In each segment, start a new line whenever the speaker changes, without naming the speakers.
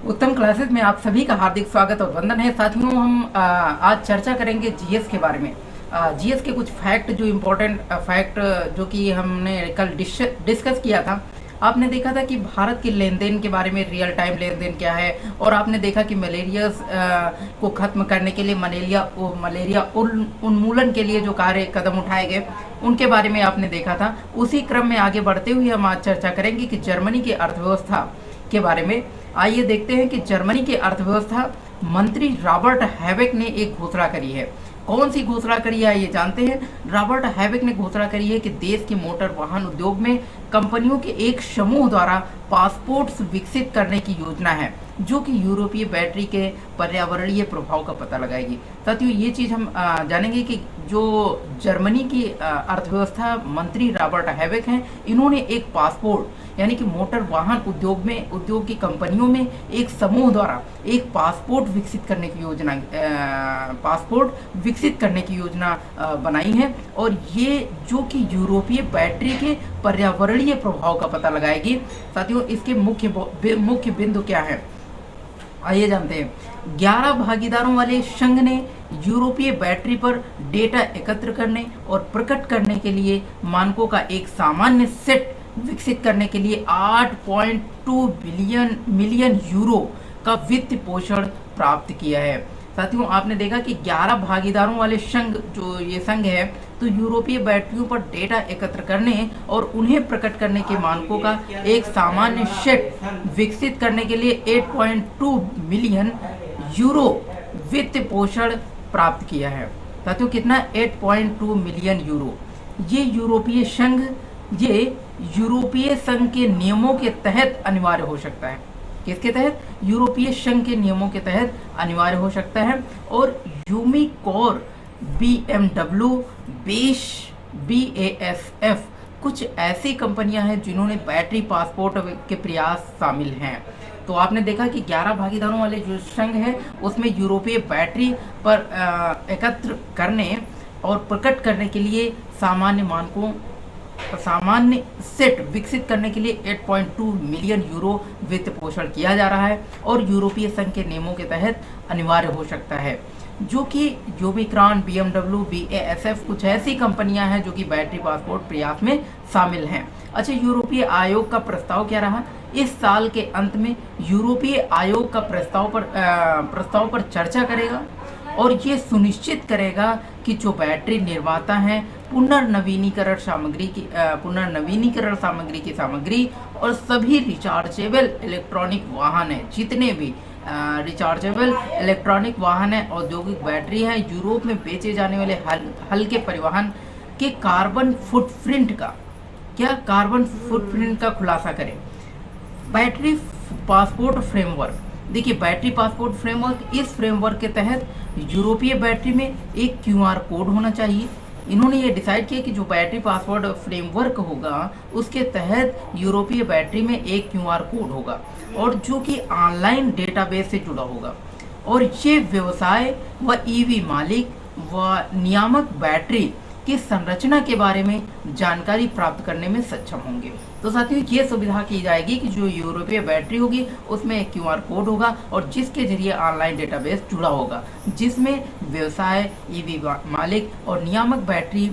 उत्तम क्लासेस में आप सभी का हार्दिक स्वागत और वंदन है। साथियों, हम आज चर्चा करेंगे जीएस के बारे में। जीएस के कुछ फैक्ट, जो इम्पोर्टेंट फैक्ट जो कि हमने कल डिस्कस किया था। आपने देखा था कि भारत के लेन देन के बारे में, रियल टाइम लेन देन क्या है, और आपने देखा कि मलेरिया को ख़त्म करने के लिए, मलेरिया उन्मूलन के लिए जो कार्य कदम उठाए गए उनके बारे में आपने देखा था। उसी क्रम में आगे बढ़ते हुए हम आज चर्चा करेंगे कि जर्मनी की अर्थव्यवस्था के बारे में। आइए देखते हैं कि जर्मनी की अर्थव्यवस्था मंत्री रॉबर्ट हैबेक ने एक घोषणा करी है। कौन सी घोषणा करी है ये जानते हैं। रॉबर्ट हैबेक ने घोषणा करी है कि देश के मोटर वाहन उद्योग में कंपनियों के एक समूह द्वारा पासपोर्ट्स विकसित करने की योजना है, जो कि यूरोपीय बैटरी के पर्यावरणीय प्रभाव का पता लगाएगी। साथियों, ये चीज़ हम जानेंगे कि जो जर्मनी की अर्थव्यवस्था मंत्री रॉबर्ट हैबेक हैं, इन्होंने एक पासपोर्ट यानी कि मोटर वाहन उद्योग की कंपनियों में एक समूह द्वारा एक पासपोर्ट विकसित करने की योजना बनाई है, और ये जो कि यूरोपीय बैटरी के पर्यावरणीय प्रभाव का पता लगाएगी। साथियों, इसके मुख्य बिंदु क्या है, आइए जानते हैं। 11 भागीदारों वाले संघ ने यूरोपीय बैटरी पर डेटा एकत्र करने और प्रकट करने के लिए मानकों का एक सामान्य सेट विकसित करने के लिए 8.2 मिलियन यूरो का वित्त पोषण प्राप्त किया है। साथियों, आपने देखा कि 11 भागीदारों वाले संघ, जो ये संघ है, तो यूरोपीय बैटरियों पर डेटा एकत्र करने और उन्हें प्रकट करने के मानकों का एक सामान्य सेट विकसित करने के लिए 8.2 मिलियन यूरो वित्त पोषण प्राप्त किया है। साथियों, कितना? 8.2 मिलियन यूरो। ये यूरोपीय संघ के नियमों के तहत अनिवार्य हो सकता है। किसके तहत? यूरोपीय संघ के नियमों के तहत अनिवार्य हो सकता है। और यूमिकोर, BMW, बेश, BASF कुछ ऐसी कंपनियां हैं जिन्होंने बैटरी पासपोर्ट के प्रयास शामिल हैं। तो आपने देखा कि 11 भागीदारों वाले जो संघ है, उसमें यूरोपीय बैटरी पर एकत्र करने और प्रकट करने के लिए सामान्य सेट विकसित करने के लिए 8.2 मिलियन यूरो वित्त पोषण किया जा रहा है, और यूरोपीय संघ के नियमों के तहत अनिवार्य हो सकता है, जो कि यूमिक्रॉन, BMW, BASF कुछ ऐसी कंपनियां हैं जो कि बैटरी पासपोर्ट प्रयास में शामिल हैं। अच्छा, यूरोपीय आयोग का प्रस्ताव क्या रहा? इस साल के अंत में यूरोपीय आयोग का प्रस्ताव पर चर्चा करेगा और ये सुनिश्चित करेगा कि जो बैटरी निर्माता हैं पुनर्नवीनीकरण सामग्री की सामग्री और सभी रिचार्जेबल इलेक्ट्रॉनिक वाहन हैं, जितने भी रिचार्जेबल इलेक्ट्रॉनिक वाहन है, औद्योगिक बैटरी है, यूरोप में बेचे जाने वाले हल्के परिवहन के कार्बन फुटप्रिंट का खुलासा करें। बैटरी पासपोर्ट फ्रेमवर्क, देखिए, बैटरी पासपोर्ट फ्रेमवर्क, इस फ्रेमवर्क के तहत यूरोपीय बैटरी में एक QR कोड होना चाहिए। इन्होंने ये डिसाइड किया कि जो बैटरी पासपोर्ट फ्रेमवर्क होगा, उसके तहत यूरोपीय बैटरी में एक QR कोड होगा, और जो कि ऑनलाइन डेटाबेस से जुड़ा होगा, और ये व्यवसाय व EV मालिक व नियामक बैटरी की संरचना के बारे में जानकारी प्राप्त करने में सक्षम होंगे। तो साथियों, ये सुविधा की जाएगी कि जो यूरोपीय बैटरी होगी उसमें एक QR कोड होगा, और जिसके जरिए ऑनलाइन डेटाबेस जुड़ा होगा, जिसमें व्यवसाय, EV मालिक और नियामक बैटरी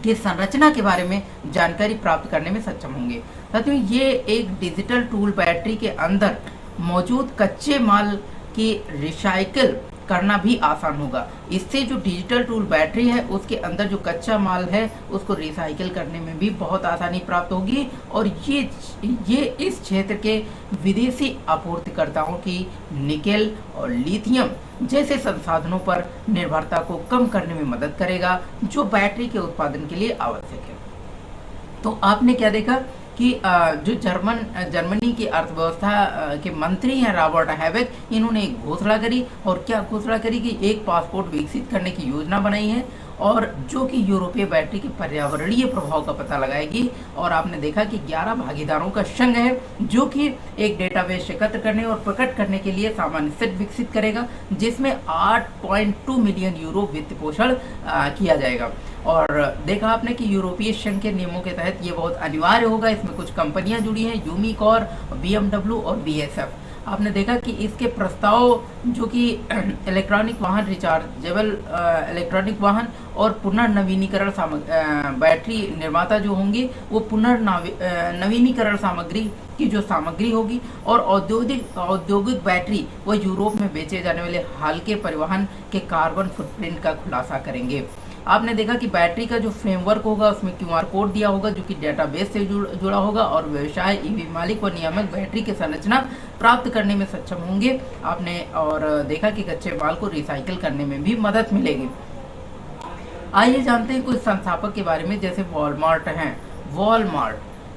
की संरचना के बारे में जानकारी प्राप्त करने में सक्षम होंगे। साथियों, ये एक डिजिटल टूल बैटरी के अंदर मौजूद कच्चे माल की रिसाइकिल करना भी आसान होगा। इससे जो डिजिटल टूल बैटरी है, उसके अंदर जो कच्चा माल है उसको रिसाइकिल करने में भी बहुत आसानी प्राप्त होगी, और ये इस क्षेत्र के विदेशी आपूर्तिकर्ताओं की निकेल और लिथियम जैसे संसाधनों पर निर्भरता को कम करने में मदद करेगा, जो बैटरी के उत्पादन के लिए आवश्यक है। तो आपने क्या देखा कि जो जर्मनी की अर्थव्यवस्था के मंत्री हैं रॉबर्ट हैबेक, इन्होंने एक घोषणा करी, और क्या घोषणा करी कि एक पासपोर्ट विकसित करने की योजना बनाई है, और जो कि यूरोपीय बैटरी के पर्यावरणीय प्रभाव का पता लगाएगी। और आपने देखा कि 11 भागीदारों का संघ है, जो कि एक डेटाबेस एकत्र करने और प्रकट करने के लिए सामान्य सेट विकसित करेगा, जिसमें 8.2 मिलियन यूरो वित्त पोषण किया जाएगा। और देखा आपने कि यूरोपीय संघ के नियमों के तहत ये बहुत अनिवार्य होगा। इसमें कुछ कंपनियां जुड़ी हैं, यूमिकोर, BMW और BASF। आपने देखा कि इसके प्रस्ताव जो कि इलेक्ट्रॉनिक वाहन, रिचार्जेबल इलेक्ट्रॉनिक वाहन और पुनर्नवीनीकरण बैटरी निर्माता जो होंगे वो पुनर्नवीनीकरण सामग्री की जो सामग्री होगी और औद्योगिक बैटरी वो यूरोप में बेचे जाने वाले हल्के परिवहन के कार्बन फुटप्रिंट का खुलासा करेंगे। आपने देखा कि बैटरी का जो फ्रेमवर्क होगा उसमें क्यूआर कोड दिया होगा जो कि डेटाबेस से जुड़ा होगा और व्यवसाय, ईवी मालिक व नियामक बैटरी की संरचना प्राप्त करने में सक्षम होंगे। आपने और देखा कि कच्चे माल को रिसाइकिल करने में भी मदद मिलेगी। आइए जानते हैं कुछ संस्थापक के बारे में, जैसे वॉलमार्ट हैं।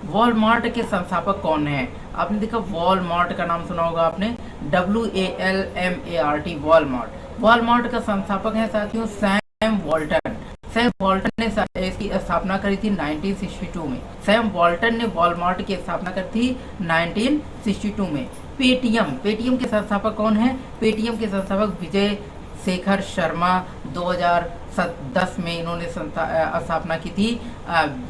वॉलमार्ट के संस्थापक कौन हैं? आपने देखा वॉलमार्ट का नाम सुना होगा आपने, WALMART, वॉलमार्ट का संस्थापक है साथियों सैम वॉल्टन ने इसकी स्थापना करी थी 1962 में। सैम वॉल्टन ने वॉलमार्ट की स्थापना करी थी 1962 में। पेटीएम के संस्थापक कौन है? पेटीएम के संस्थापक विजय शेखर शर्मा 2010 में इन्होंने स्थापना की थी।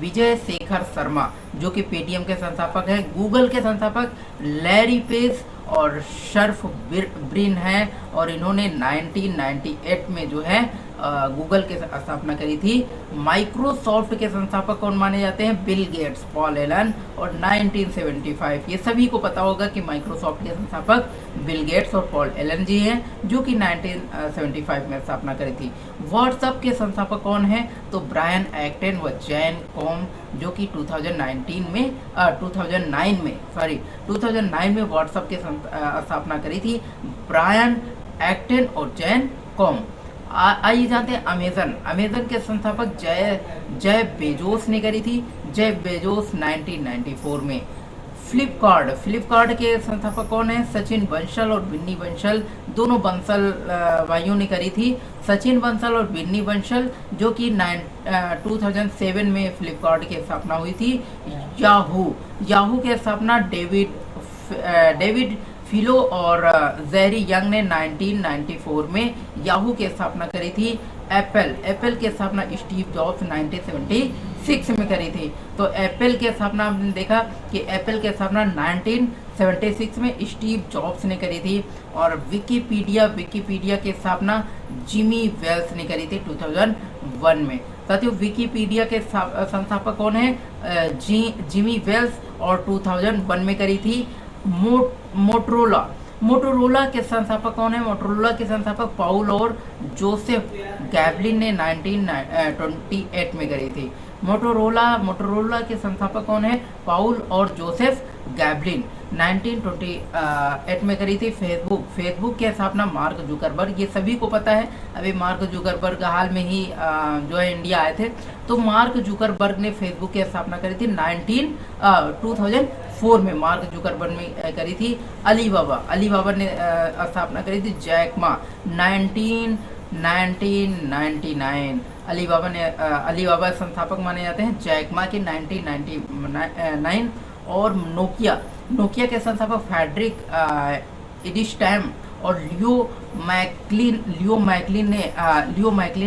विजय शेखर शर्मा जो कि पेटीएम के संस्थापक हैं। गूगल के संस्थापक लैरी पेज और शर्फ ब्रिन हैं और इन्होंने 1998 में जो है गूगल की स्थापना करी थी। माइक्रोसॉफ्ट के संस्थापक कौन माने जाते हैं? बिल गेट्स, पॉल एलन और 1975। ये सभी को पता होगा कि माइक्रोसॉफ्ट के संस्थापक बिल गेट्स और पॉल एलन जी हैं जो कि 1975 में स्थापना करी थी। व्हाट्सएप के संस्थापक कौन हैं? तो ब्रायन एक्टन व जैन कॉम जो कि 2009 में व्हाट्सएप के स्थापना करी थी, ब्रायन एक्टन और जैन कॉम। आइए जानते हैं अमेजन के संस्थापक जय बेजोस ने करी थी, जय बेजोस 1994 में। फ्लिपकार्ट के संस्थापक कौन है? सचिन बंसल और बिन्नी बंसल, दोनों बंसल भाइयों ने करी थी। सचिन बंसल और बिन्नी बंसल जो कि 2007 में फ्लिपकार्ट की स्थापना हुई थी। याहू की स्थापना डेविड फिलो और जेरी यंग ने 1994 में याहू की स्थापना करी थी। एप्पल की स्थापना स्टीव जॉब्स 1976 में करी थी। तो एप्पल की स्थापना आपने देखा कि एप्पल की स्थापना 1976 में स्टीव जॉब्स ने करी थी। और विकिपीडिया की स्थापना जिमी वेल्स ने करी थी 2001 में। साथियों विकिपीडिया के संस्थापक कौन है? जिमी वेल्स और 2001 में करी थी। मोटोरोला के संस्थापक कौन है? मोटोरोला के संस्थापक पाउल और जोसेफ गैबलिन ने 1928 में करी थी। मोटोरोला के संस्थापक कौन है? पाउल और जोसेफ गैबलिन 1928 में करी थी। फेसबुक की स्थापना मार्क जुकरबर्ग, ये सभी को पता है। अभी मार्क जुकरबर्ग हाल में ही जो है इंडिया आए थे। तो मार्क जुकरबर्ग ने फेसबुक की स्थापना करी थी 2004 में मार्क जुकरबर्ग ने करी थी। अलीबाबा ने स्थापना करी थी जैक मा 1999। अलीबाबा संस्थापक माने जाते हैं जैक मा के 1999। और नोकिया के संस्थापक फ्रेडरिक इडिस्टैम और लियो मैकलिन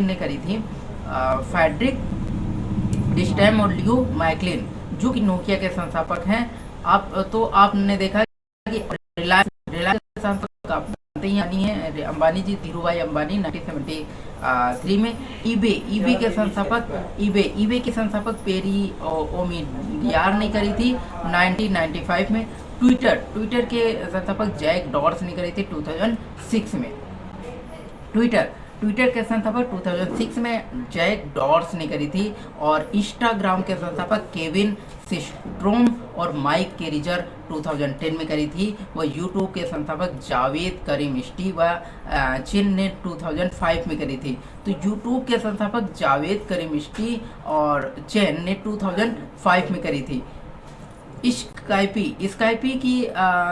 ने करी थी। फ्रेडरिक इडिस्टैम और लियो मैकलिन जो कि नोकिया के संस्थापक हैं। आपने देखा कि रिलायंस के संस्थापक आप जानते ही है अंबानी जी, धीरूभाई अंबानी 1973 में। ईबे के संस्थापक पेरी ओमिडियार ने करी थी 1995 में। ट्विटर के संस्थापक जैक डॉर्स ने करी थी 2006 में। ट्विटर के संस्थापक 2006 में जैक डॉर्स ने करी थी। और इंस्टाग्राम के संस्थापक केविन सिस्ट्रोम और माइक केरिजर 2010 में करी थी। वह यूट्यूब के संस्थापक जावेद करीमिश्टी व चिन ने 2005 में करी थी। तो यूट्यूब के संस्थापक जावेद करीमिश्टी और चेन ने 2005 में करी थी। स्काइपी की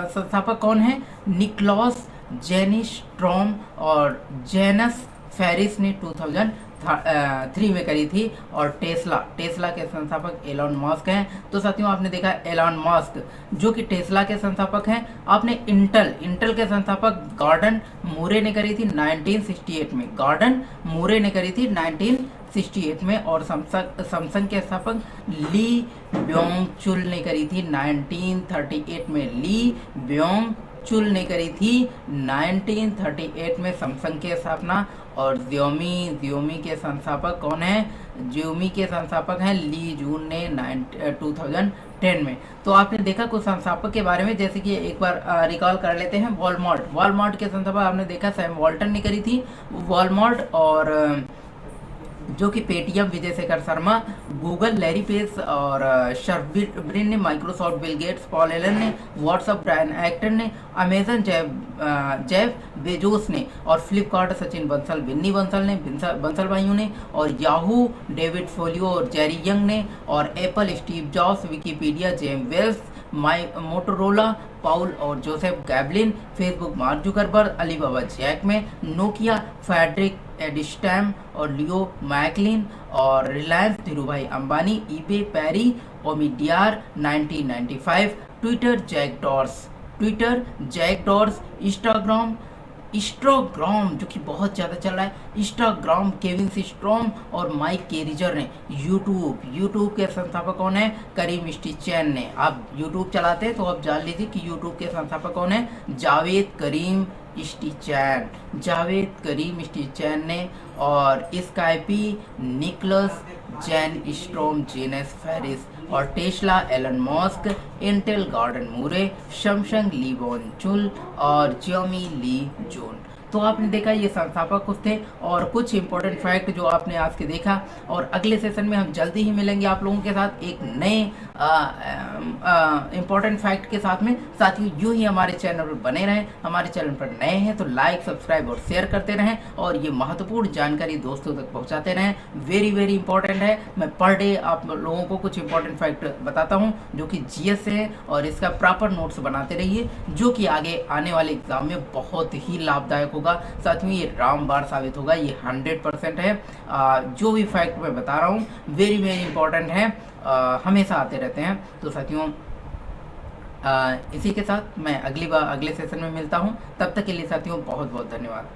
संस्थापक कौन है? निकोलस जेनिस ट्रॉम और जेनस फेरिस ने 2003 में करी थी। और टेस्ला के संस्थापक एलन मस्क हैं। तो साथियों आपने देखा एलन मस्क जो कि टेस्ला के संस्थापक हैं। आपने इंटेल के संस्थापक गॉर्डन मूरे ने करी थी 1968 में। गॉर्डन मूरे ने करी थी 1968 में। और सैमसंग के संस्थापक ली ब्योंग चुल ने करी थी 1938 में। ली ब्योंग चुल ने करी थी 1938 में सैमसंग की स्थापना। और Xiaomi के संस्थापक कौन है? Xiaomi के संस्थापक हैं ली जून ने 2010 में। तो आपने देखा कुछ संस्थापक के बारे में, जैसे कि एक बार रिकॉल कर लेते हैं। वॉलमार्ट के संस्थापक आपने देखा सैम वॉल्टन ने करी थी वॉलमार्ट। और जो कि Paytm Vijay Shekhar Sharma, Google Larry Page और शर्ब्रिन ने, Microsoft Bill Gates, Paul Allen ने, व्हाट्सएप ब्रायन एक्टन ने, अमेजन जेफ बेजोस ने, और फ्लिपकार्ट सचिन बंसल, बिन्नी बंसल ने, बंसल भाइयों ने, और याहू डेविड फोलियो और जेरी यंग ने, और Apple Steve Jobs, Wikipedia Jimmy Wales, Motorola Paul और Joseph Galvin, Facebook Mark Zuckerberg, Alibaba Jack में, नोकिया फ्रेडरिक एडिस्टैम और लियो मैकलिन, और Reliance Dhirubhai Ambani, eBay Pierre Omidyar 1995, Twitter Jack Dorsey, Instagram जो कि बहुत ज़्यादा चल रहा है, इंस्टाग्राम केविन सिस्ट्रॉम, और माइक केरिजर ने, यूट्यूब के संस्थापक कौन है? करीम स्टीचैन ने। आप यूट्यूब चलाते हैं तो आप जान लीजिए कि यूट्यूब के संस्थापक कौन है? जावेद करीम स्टीचैन ने। और Skype Niklas Zennstrom Janus Friis, और Tesla Elon Musk, Intel Gordon Moore, Samsung Lee Byung Chul, और Xiaomi ली जून। तो आपने देखा ये संस्थापक कुछ थे और कुछ इंपॉर्टेंट फैक्ट जो आपने आज के देखा। और अगले सेशन में हम जल्दी ही मिलेंगे आप लोगों के साथ एक नए इंपॉर्टेंट फैक्ट के साथ में। साथियों यूं ही हमारे चैनल पर बने रहें। हमारे चैनल पर नए हैं तो लाइक, सब्सक्राइब और शेयर करते रहें, और ये महत्वपूर्ण जानकारी दोस्तों तक पहुंचाते रहें। वेरी वेरी इंपॉर्टेंट है। मैं पर डे आप लोगों को कुछ इंपॉर्टेंट फैक्ट बताता हूँ जो कि जीएस से है, और इसका प्रॉपर नोट्स बनाते रहिए जो कि आगे आने वाले एग्जाम में बहुत ही लाभदायक होगा। साथियों ये रामबाण साबित होगा, ये 100% है। जो भी फैक्ट मैं बता रहा हूँ वेरी वेरी इंपॉर्टेंट है, हमेशा आते रहते हैं। तो साथियों इसी के साथ मैं अगले सेशन में मिलता हूँ। तब तक के लिए साथियों बहुत बहुत धन्यवाद।